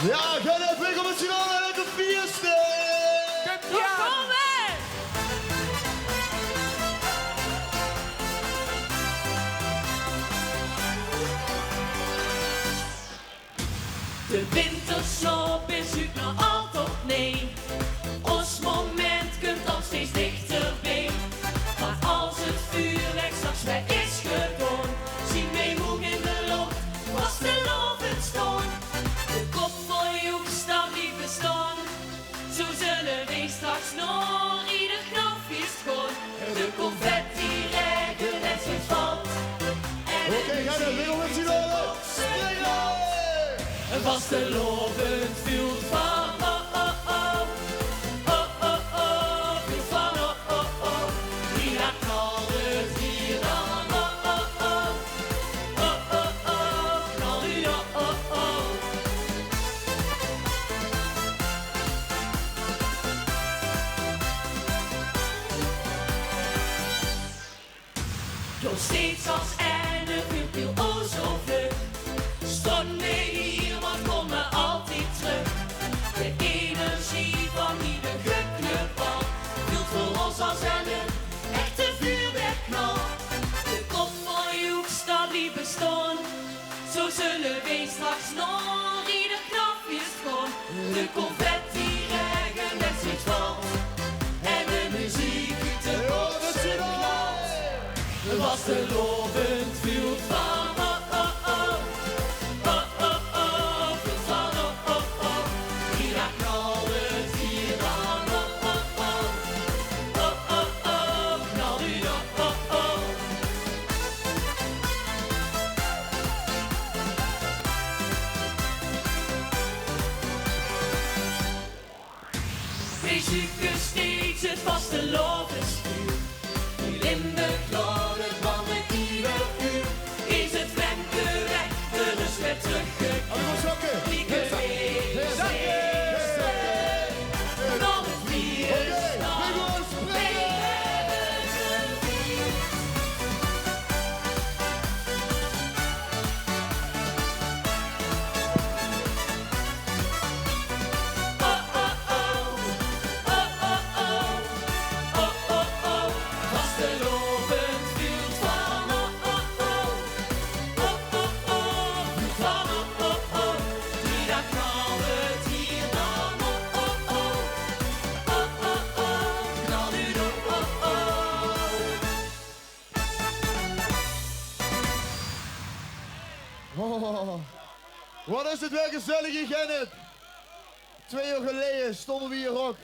Ja, ga net weg om het finale en de fiesta! Kom weg! De wintersloop is uit naar alt of nee. Ons moment komt al steeds dichterbij. Maar als het vuurwerk straks weg is gedaan, zien wij hoog in de lucht, was de lovend staan. De kop van Joek staat niet bestaan. Zo zullen wij straks nog ieder knopje schoon. De confetti regen net zo'n valt. Oké, ga net weg om het finale! Een vastelovend vuur van vuur van die gaat knallen hier dan knal u Nog steeds als en een vuurpil o zo vlug. Stond mee hier, maar kom me altijd terug. De energie van ieder geknuppel voelt voor ons als een echte vuurwerkknal. De kop van Joek staat niet bestaan. Zo zullen wij straks nog ieder knopje schoon. De confetti regen met zich valt. En de muziek uit de boksen knalt. Was de lovend vuur van wij zoeken steeds het vaste lovenstuur. Hier in de klonen van de ieder uur is het Femke weg, de rust weer teruggekeerd. Lieke wees, nog het vierstand, wij hebben gevierd. Vastelovend vuur van die daar knallen hier dan knal u Oh, wat is het weer gezellig in Gennet. 2 uur geleden stonden we hier ook.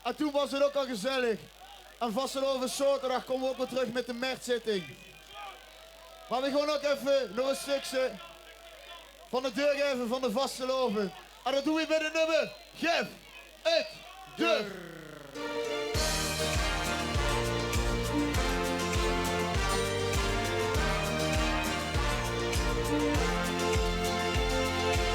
En toen was het ook al gezellig. En vastelovend zaterdag komen we ook weer terug met de mertzitting. Maar we gaan ook even nog een stukje van de deur geven van de vastelovend. En dat doen we bij de nummer. Geef het deur.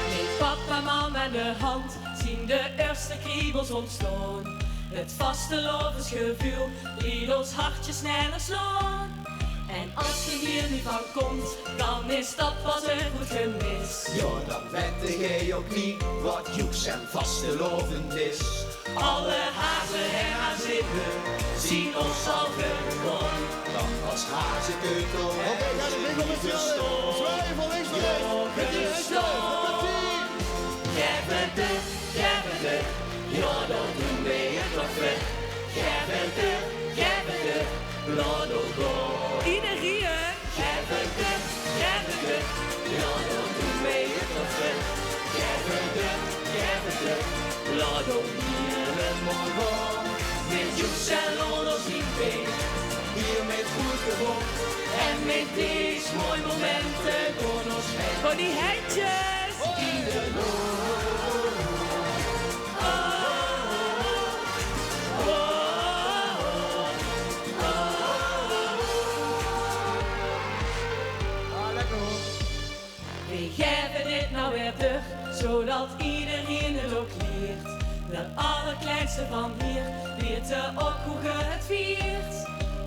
Met papa, mam aan de hand zien de eerste kriebels ontstaan. Het vastelovensgevoel liet ons hartje sneller slaan. En als je hier niet van komt, dan is dat pas een goed gemis. Ja, dan weet jij ook niet wat Joeks en vastelovend is. Alle hazen en hazinnen zien ons al gewoon. Dan was hazenkeutel Oké, ga de winkel met z'n allen. Zwaaien van links naar rechts. Met die handjes. Geef het de, ja dan doen we het nog weg. Geef het de, laat ons gaan. Iedereen. Geef het de, ja dan doen we het nog weg. Geef het de, laat ons hier het mooi gaan. Met Joeks en Lollos in twee. hier met goed gevoel. En met deze mooie momenten voor ons mee. Voor die handjes. In de We geven dit nou weer terug, zodat iedereen het ook leert. De allerkleinste van hier weten ook hoe je het viert.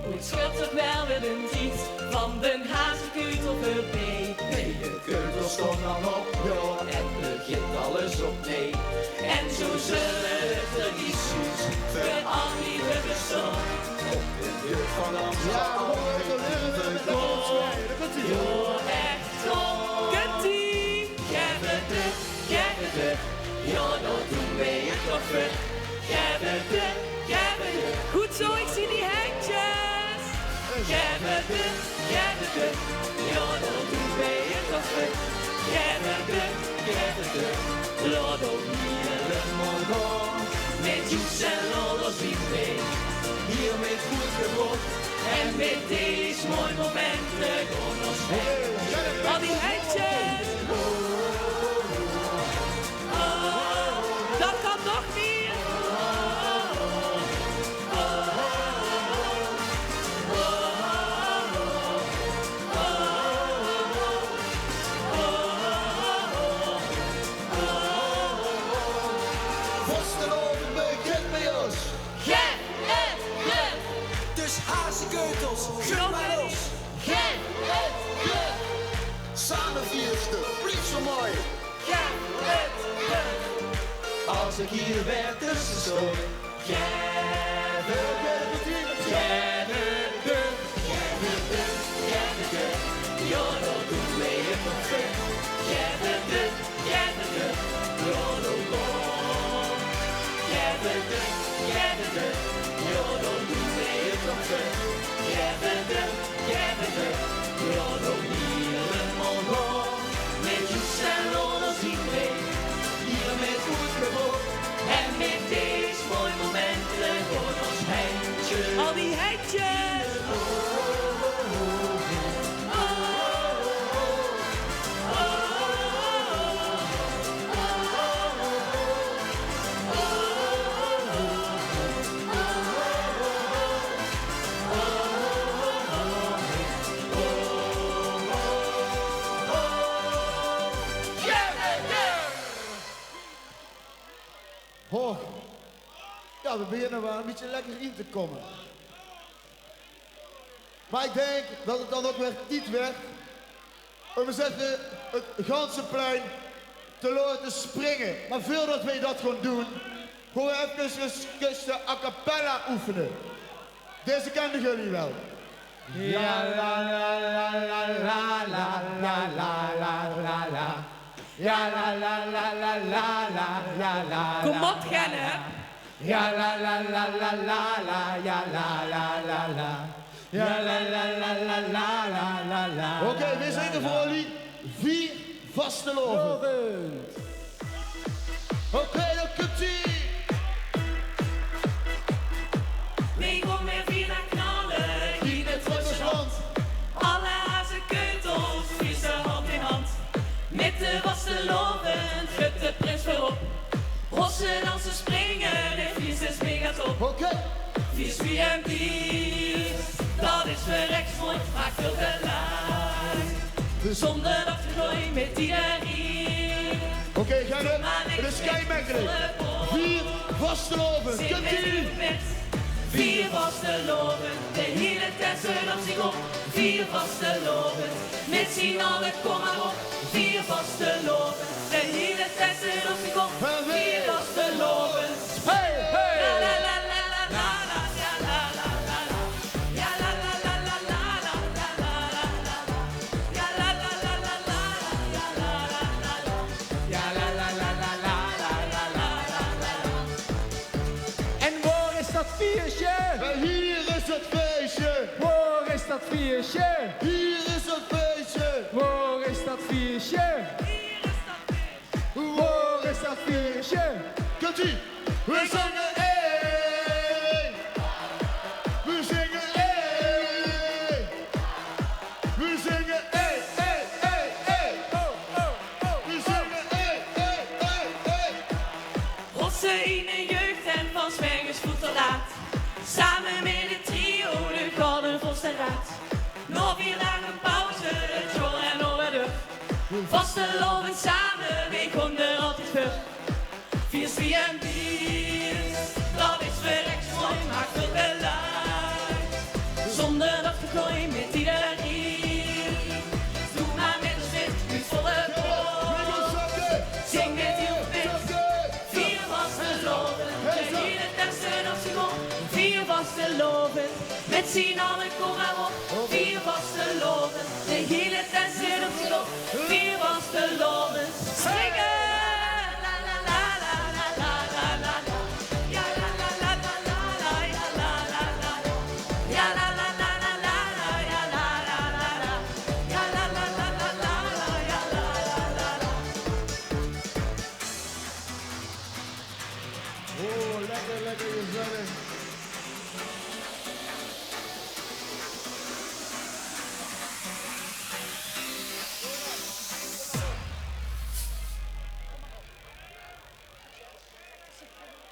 Hoe het scheelt toch wel weer een tijd van de hazenkeutel voorbij. nee, de keutel stond dan op, ja, en begint al alles op nee. En zo zullen de tradities voor al die we bestaan. Op de deur van Amsterdam. Heel echt top. Kunt-ie? Geef het de. Ja, dat doen wij het toch weer. Geef het de. Goed zo, ik zie die handjes. Geef het de. Ja, dat doen wij het toch weer. Geef het de. Laat ook niet helemaal gaan. Met Joes en alles die mee. Hier met goed gebod. En met deze mooie momenten gaan ons heen. Al die handjes. Dat kan nog niet. Vasteloven begint bij ons. Geef het de. Dus hazenkeutels, gun maar los. Geef het de. Samen vierste, blief zo mooi. Geef het de. Als ik hier weer tussen stond. Geef het de. Ja, dat doen wij het nog weer. Geef het de. Ja, dat doen Geef het de. Ja, dat doen wij het nog weer. Geef het de. Ja, dat niet helemaal gaan. Met Joes en alles die mee. Hier met goed gebod. En met deze mooie momenten voor ons handje. Al die handjes. Oh. Ja, we beginnen wel een beetje lekker in te komen. Maar ik denk dat het dan ook weer niet werd om we zetten het ganse plein te laten springen. Maar voordat wij dat gaan doen, gaan we even een a cappella oefenen. Deze kennen jullie wel. Ja la la la la la la la la la la la. Ja la la la la la la la la. Kom op, Genne. Ja la la la la la la ja la la la la. Ja la la la la la la la la. Oké, we zingen voor jullie 4 vasteloven. Oké, dan komt-ie. Mee om weer 4 naar knallen in het Zwitserland. Alle hazenkeutels, vissen hand in hand. Met de vasteloven, gut de prins voorop. Rossen dansen springen, de 4-6 mega top. Oké. 4 en 4, dat is verreks mooi, maakt veel geluid. Zonder dat te gooien met iedereen. Oké, Genne, het is keimakkelijk. 4 vasteloven, komt-ie. 4 vasteloven, de hele tijd zodat zich op. 4 vasteloven, met z'n allen kom maar op. 4 vasteloven, de hele tijd zodat zich op. 4 vasteloven. Hey, hey. La la la la la la la, ja la la la la. Ja la la la la la la la la la la. Ja la la la la la la ja la la la la. Ja la la la la la la la la la. En waar is dat viertje? Hier is het feestje. Waar is dat viertje? Hier is het feestje. Waar is dat viertje? Waar is dat viertje? Komt-ie. We zingen één. We zingen één. We zingen één, één, één, één. We zingen één, één, één, één. Rossen in een jeugd en van Zwergers voet te laat. Samen met het trio, de Gouden Vos en Raad. Nog 4 dagen pauze, het jol en over de. Vastelovend samen, we komen er altijd voor. 4 en 4, dat is verreks mooi, maakt veel geluid. Zonder dat te gooien met iedereen. Doe maar met ons wit, nu volle bol. Zing met heel vasteloven. Met z'n allen, kom maar op. Vier vasteloven. De hele tent zit op slot. Vier vasteloven. Zingen! La la la la la la la la la. Ja la la la la la la ja la la la la. Ja la la la la la la ja la la la la. Ja la la la la la la ja la la la la. Oh, lekker, lekker gezellig.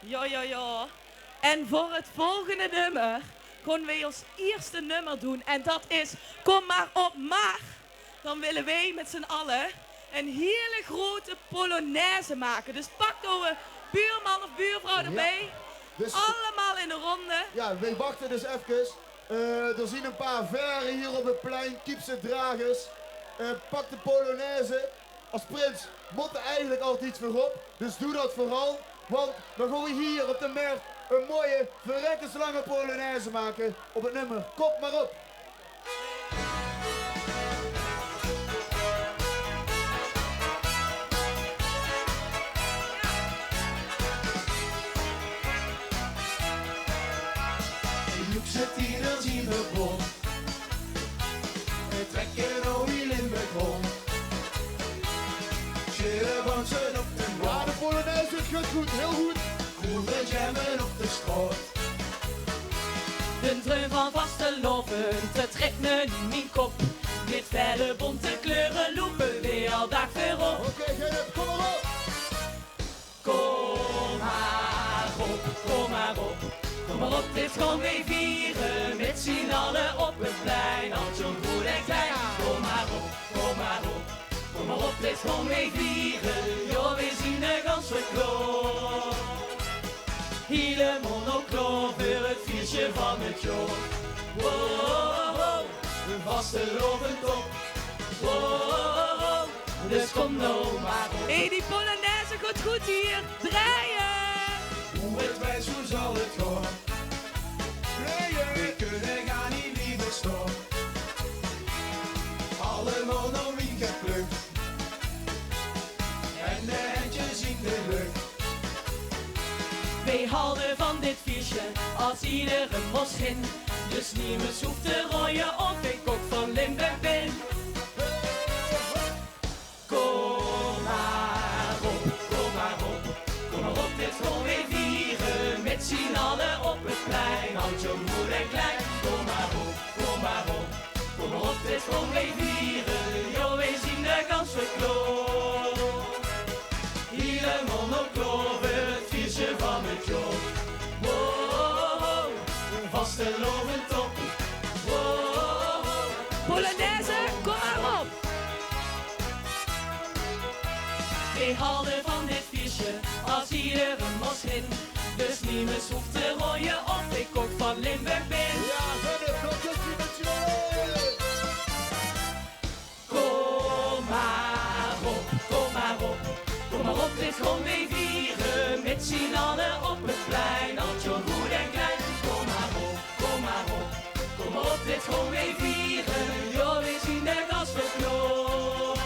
Ja, ja, ja. En voor het volgende nummer gaan wij ons eerste nummer doen. En dat is Kom maar op maar. Dan willen wij met z'n allen een hele grote polonaise maken. Dus pak nou een buurman of buurvrouw erbij. Dus, Allemaal in de ronde. ja, wij wachten dus even. Er zien een paar veren hier op het plein, Kiepse dragers. Pak de polonaise. Als prins moet er eigenlijk altijd iets voor op. Dus doe dat vooral. Want dan gaan we hier op de markt een mooie, verrekkenslange polonaise maken op het nummer Kom maar op. Loek zit hier, dan zien we bol. We trekken een wiel in de grond. Schillen van z'n op de Ja, bal. de polonaise gaat goed, heel goed. Koelen jammen op de schoot. De dreun van vasteloven, het trekt me in mijn kop. Met felle bonte kleuren lopen we al dag voorop. Oké, Gerrit, kom maar op. Kom maar op, kom maar op. Kom maar op, dit gaan wij vieren. Met z'n allen op het plein, al zo goed en klein. Kom maar op, kom maar op. Kom maar op, dit gaan wij vieren. Jo, we zien de gans verkloot. Hele monokloon voor het viertje van het joh. Wow, wow, een vasteloven top. Wow, dus kom nou maar op. Hey, die polonaise gaat goed hier. Draaien! Hoe het wijs, hoe zal het gaan? We kunnen gaan niet liever staan. Allemaal nog wie geplukt. En de handjes in de lucht. Wij houden van dit feestje als iedere moschin. Dus niemand hoeft te rooien of ik ook van Limburg ben. Kom maar op, kom maar op. Kom maar op, dit gaan wij vieren. Met z'n allen op het plein. Houd je moeder en klein. Kom maar op, kom maar op. Kom maar op, dit gaan wij vieren. Jo, wij zien de kans verkloot. Hele monokloven, het viertje van het joh. Wow, een vasteloven top. Wow, polonaise, kom maar op. Wij houden van dit feestje als iedere moschin. Dus niemand hoeft te rooien of ik ook van Limburg ben. Ja, Gerrit, dat is die met je. Kom maar op, kom maar op. Kom maar op, dit gaan wij vieren. Met z'n allen op het plein. Al zo goed en klein. Kom maar op, kom maar op. Kom maar op, dit gaan wij vieren. Jo, we zien de gas verkloot.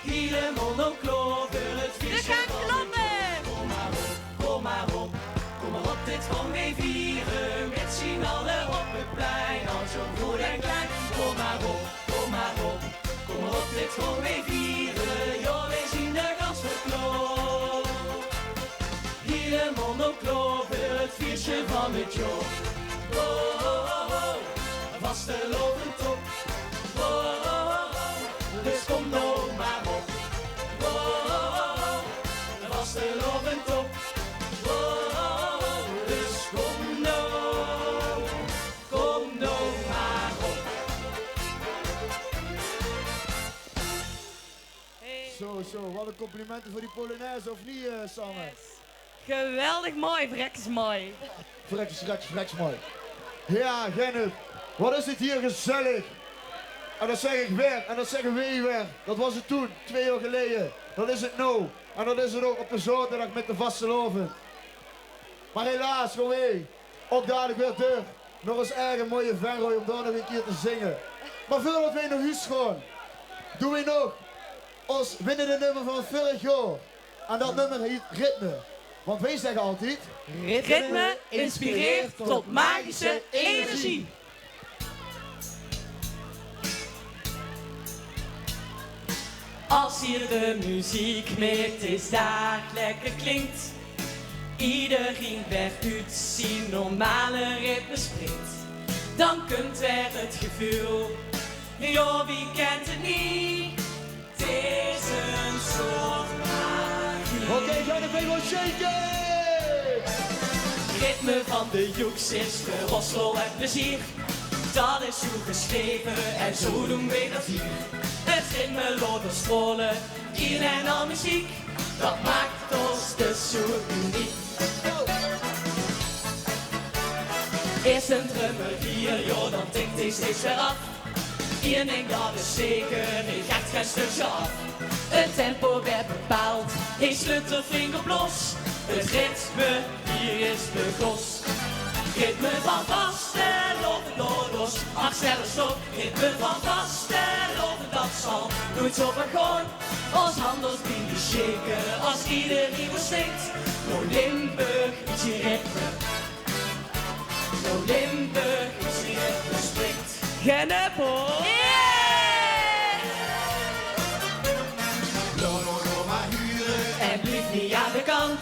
Hele monokloon voor het viesje van het joh. Kom maar op, kom maar op. Kom maar op, dit gaan wij vieren. Met z'n allen op het plein. Al zo goed en klein. Kom maar op, kom maar op. Kom maar op, dit gaan wij vieren. Jo, we zien de gas verkloot. Hele monokloon voor het viesje van het joh. Oh, oh, oh, vasteloven top. Oh, oh, oh, dus kom nou maar op. Oh, oh, oh, vasteloven top. Oh, oh, oh, dus kom nou maar op. Hey. Zo, wat een complimenten voor die polonaise, of niet, Sanne? Yes. Geweldig mooi, vrekkers mooi. Vreks mooi. Ja, Gerrit, wat is het hier gezellig. En dat zeg ik weer, en dat zeggen wij weer. Dat was het toen, 2 jaar geleden. Dat is het nou. En dat is het ook op de zaterdag met de vasteloven. Maar helaas, gewoon wij ook dadelijk weer deur. Nog eens eigen mooie Venrooy om daar nog een keer te zingen. Maar voordat wij nog iets gaan, doen we nog ons winnende nummer van vorig jaar. En dat nummer heet Ritme. Want wij zeggen altijd... Ritme inspireert tot magische energie. Als hier de muziek met is daar lekker klinkt, iedereen weer uit zijn normale ritme springt, dan kunt er het gevoel, joh, wie kent het niet? Het is een soort magie. Oké, ga de bengel shaken! Ritme van de Joeks is gerossel en plezier. Dat is zo geschreven en zo doen wij dat hier. Het ritme loopt door scholen, hier en al muziek. Dat maakt ons dus zo uniek. Eerst een drummer hier, joh, dan tikt hij steeds weer af. Hier denkt dat is zeker, hij gaat geen stukje af. Het tempo werd bepaald, hij sluit de vinger op los. Het ritme hier is de gos. Ritme van vastelovend, ach sneller stop. Ritme van vastelovend, dat zal nooit op en gewoon. Ons handels die shaken als iedereen verstinkt. No Limburg is hier ritme. No Limburg is hier ritme springt. Gennepo! Maar huren En blijf niet aan de kant.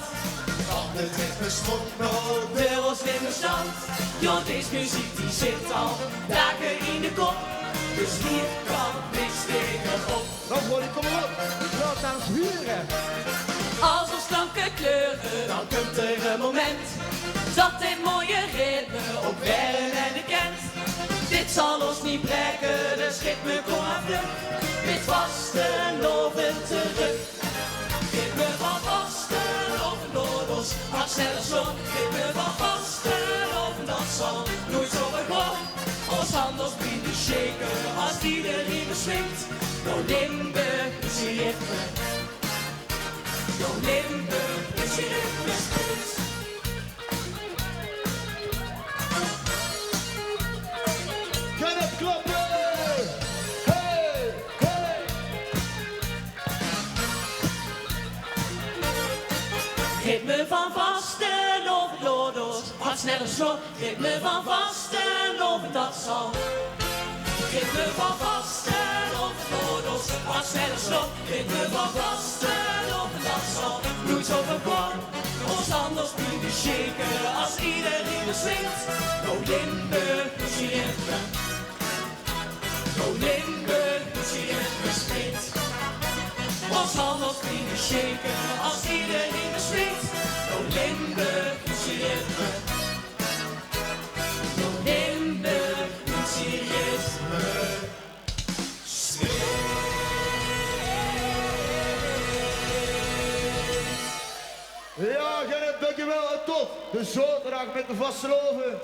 van het ritme stroomt nog. De Ros in de stand. Joh, deze muziek die zit al dagen in de kop. Dus hier kan niks tegenop. Nou, Ronnie, kom maar op. Laat ons huren. Als ons slanke kleuren, dan komt er een moment dat dit mooie ritme op werden en de kent. Dit zal ons niet breken, dus ritme kom aan vlug. Met vastelovend terug. Ritme van vastelovend Noorders, hard sneller slot. Ritme van vastelovend, dat zal nooit zo begonnen. Ons handels bieden shaken als iedereen beswingt. No Limburg is hier ritme. No Limburg is hier ritme springt. Gaan het klappen! Hey, hey! Ritme van vastelovend Noorders, hard sneller slot. Ritme van vastelovend, dat zal. Ritme van vastelovend Noorders, hard sneller slot. Ritme van vastelovend, dat zal. Nooit zo verkort, ons handels bieden shaken als iedereen beswingt. No Limburg is hier ritme. No Limburg is hier ritme springt. Ons handels bieden shaken als iedereen beswingt. No Limburg is hier ritme. No Limburg is hier ritme. Ja, Gerrit, dankjewel en tot de zaterdag met de vastelovend.